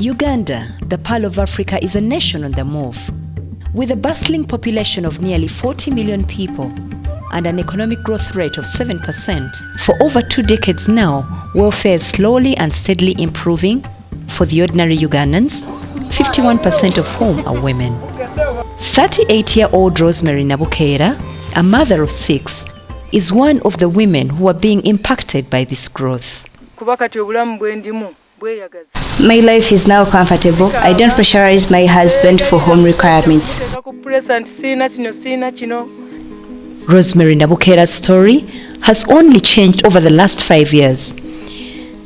Uganda, the Pearl of Africa, is a nation on the move. With a bustling population of nearly 40 million people and an economic growth rate of 7%, for over 2 decades now, welfare is slowly and steadily improving for the ordinary Ugandans, 51% of whom are women. 38-year-old Rosemary Nabukeera, a mother of 6, is one of the women who are being impacted by this growth. My life is now comfortable. I don't pressurize my husband for home requirements. Rosemary Nabukeera's story has only changed over the last 5 years.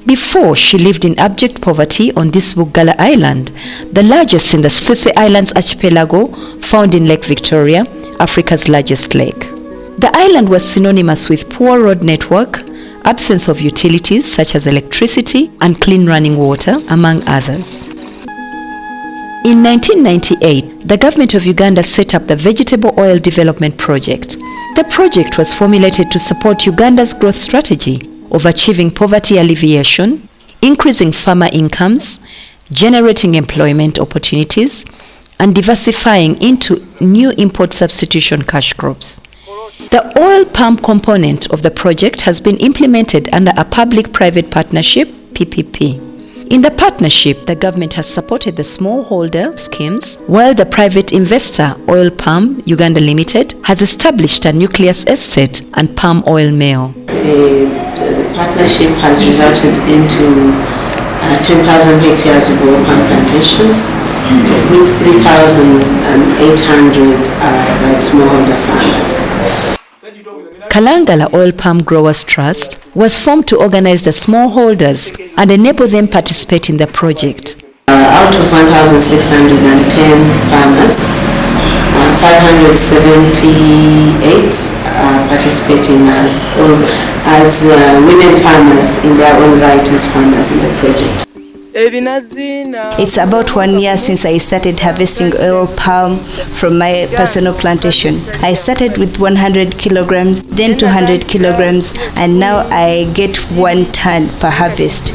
Before, she lived in abject poverty on this Bugala Island, the largest in the Sese Islands archipelago, found in Lake Victoria, Africa's largest lake. The island was synonymous with poor road network, absence of utilities such as electricity and clean running water, among others. In 1998, the government of Uganda set up the Vegetable Oil Development Project. The project was formulated to support Uganda's growth strategy of achieving poverty alleviation, increasing farmer incomes, generating employment opportunities, and diversifying into new import substitution cash crops. The oil palm component of the project has been implemented under a public-private partnership, PPP. In the partnership, the government has supported the smallholder schemes, while the private investor, Oil Palm Uganda Limited, has established a nucleus estate and palm oil mill. The partnership has resulted into 10,000 hectares of oil palm plantations, with 3,800 by smallholder farmers. Kalangala Oil Palm Growers Trust was formed to organize the smallholders and enable them participate in the project. Out of 1,610 farmers, 578 are participating as women farmers in their own right as farmers in the project. It's about 1 year since I started harvesting oil palm from my personal plantation. I started with 100 kilograms, then 200 kilograms, and now I get 1 ton per harvest.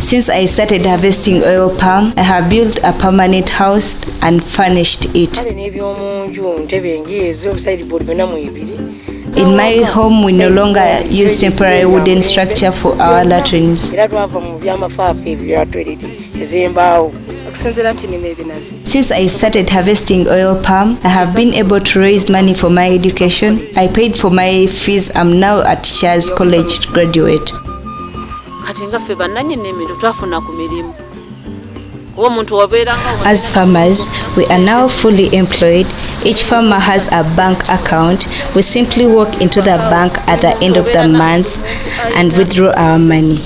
Since I started harvesting oil palm, I have built a permanent house and furnished it. In my home, we no longer use temporary wooden structure for our latrines. Since I started harvesting oil palm, I have been able to raise money for my education. I paid for my fees. I'm now a teacher's college graduate. As farmers, we are now fully employed. Each farmer has a bank account. We simply walk into the bank at the end of the month and withdraw our money.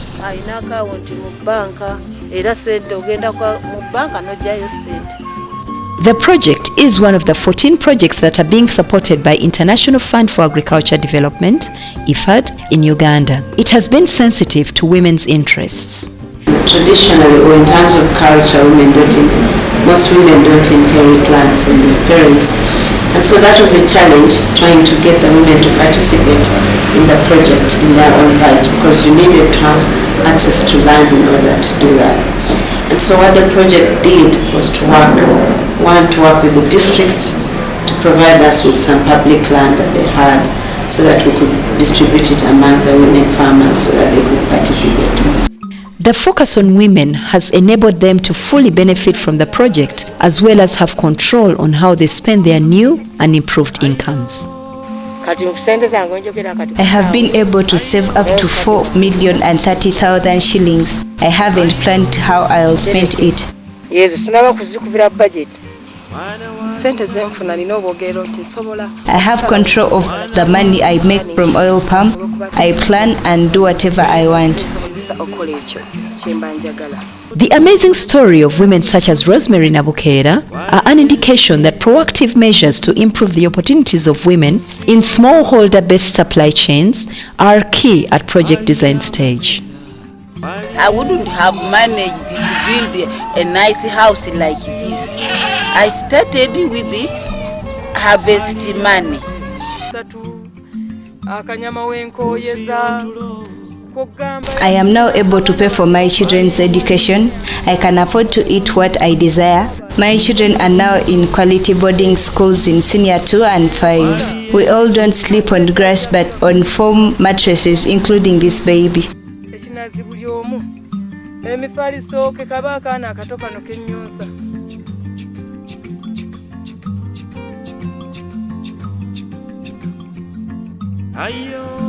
The project is one of the 14 projects that are being supported by International Fund for Agriculture Development, IFAD, in Uganda. It has been sensitive to women's interests. Traditionally, or in terms of culture, most women don't inherit land from their parents. And so that was a challenge, trying to get the women to participate in the project in their own right, because you needed to have access to land in order to do that. And so what the project did was to work with the districts to provide us with some public land that they had, so that we could distribute it among the women farmers so that they could participate. The focus on women has enabled them to fully benefit from the project, as well as have control on how they spend their new and improved incomes. I have been able to save up to 4,030,000 shillings. I haven't planned how I'll spend it. I have control of the money I make from oil palm. I plan and do whatever I want. The amazing story of women such as Rosemary Nabukeera are an indication that proactive measures to improve the opportunities of women in smallholder-based supply chains are key at project design stage. I wouldn't have managed to build a nice house like this. I started with the harvest money. I am now able to pay for my children's education. I can afford to eat what I desire. My children are now in quality boarding schools in senior 2 and 5. We all don't sleep on grass but on foam mattresses, including this baby. Ayo